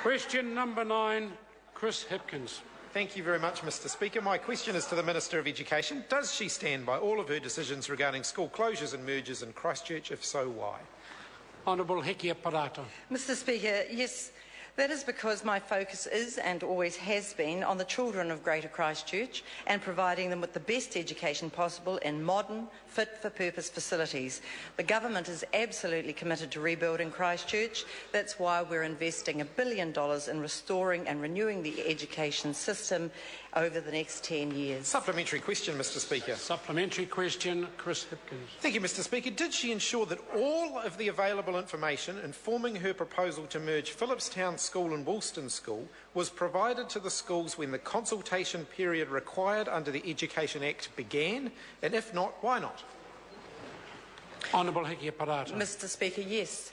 Question number 9, Chris Hipkins. Thank you very much, Mr Speaker. My question is to the Minister of Education. Does she stand by all of her decisions regarding school closures and mergers in Christchurch? If so, why? Honourable Hekia Parata. Mr Speaker, yes, that is because my focus is and always has been on the children of Greater Christchurch and providing them with the best education possible in modern, fit-for-purpose facilities. The government is absolutely committed to rebuilding Christchurch. That's why we're investing $1 billion in restoring and renewing the education system over the next 10 years. Supplementary question, Mr Speaker. Supplementary question, Chris Hipkins. Thank you, Mr Speaker. Did she ensure that all of the available information informing her proposal to merge Phillipstown School and Woolston School was provided to the schools when the consultation period required under the Education Act began? And if not, why not? Honourable Hekia Parata. Mr Speaker, yes.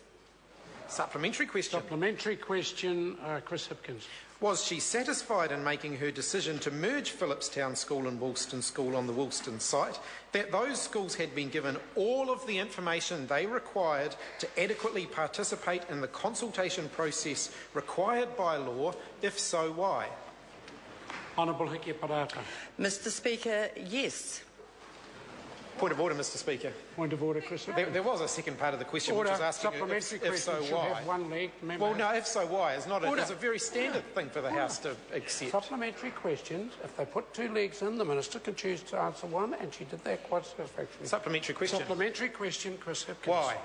Supplementary question. Supplementary question, Chris Hipkins. Was she satisfied in making her decision to merge Phillipstown School and Woolston School on the Woolston site that those schools had been given all of the information they required to adequately participate in the consultation process required by law? If so, why? Honourable Hekia Parata. Mr Speaker, yes. Point of order, Mr Speaker. Point of order, Chris Hipkins. There was a second part of the question Order. which was asking if so, why? Have one leg. Well, no, if so, why? It's a very standard thing for the House to accept. Supplementary questions, if they put 2 legs in, the Minister can choose to answer one, and she did that quite satisfactorily. Supplementary question. Supplementary question, Chris Hipkins. Why?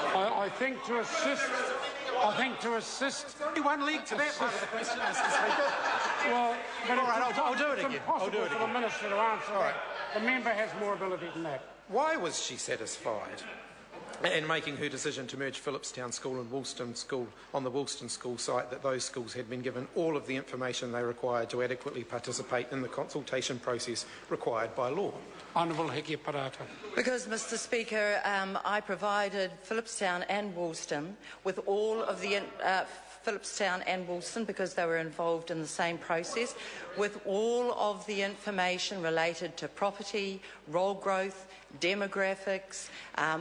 I think to assist... One leg to that part of the question, Mr Speaker. Well, but all right, I'll do it again. It's impossible for the Minister to answer that. The member has more ability than that. Why was she satisfied in making her decision to merge Phillipstown School and Woolston School on the Woolston School site that those schools had been given all of the information they required to adequately participate in the consultation process required by law? Honourable Hekia Parata. Because, Mr Speaker, I provided Phillipstown and Woolston with all of the Phillipstown and Woolston, because they were involved in the same process, with all of the information related to property, role growth, demographics.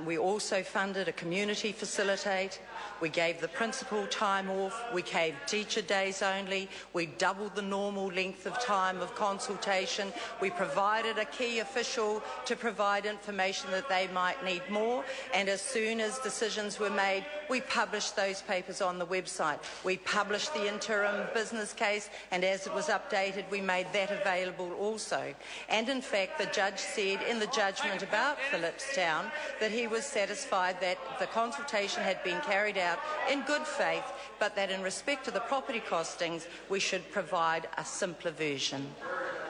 We also funded a community facilitate. We gave the principal time off. We gave teacher days only. We doubled the normal length of time of consultation. We provided a key official to provide information that they might need more. And as soon as decisions were made, we published those papers on the website. We published the interim business case, and as it was updated, we made that available also. And in fact, the judge said in the judgment about Phillipstown that he was satisfied that the consultation had been carried out in good faith, but that in respect to the property costings, we should provide a simpler version.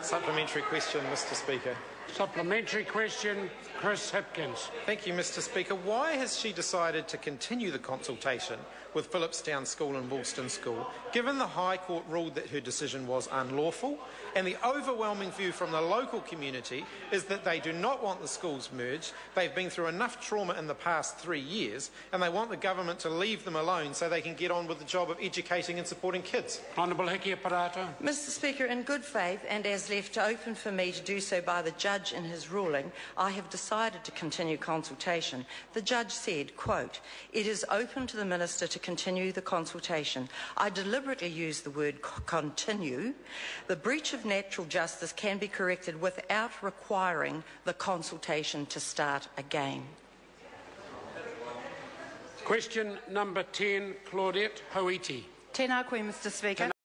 Supplementary question, Mr Speaker. Supplementary question, Chris Hipkins. Thank you, Mr Speaker. Why has she decided to continue the consultation with Phillipstown School and Woolston School, given the High Court ruled that her decision was unlawful, and the overwhelming view from the local community is that they do not want the schools merged? They've been through enough trauma in the past 3 years, and they want the government to leave them alone so they can get on with the job of educating and supporting kids. Honourable Hekia Parata. Mr Speaker, in good faith, and as left open for me to do so by the judge in his ruling, I have decided to continue consultation. The judge said, quote, "It is open to the Minister to continue the consultation." I deliberately used the word continue. The breach of natural justice can be corrected without requiring the consultation to start again. Question number 10, Claudette Hoiti. Tēnā koe, Mr Speaker.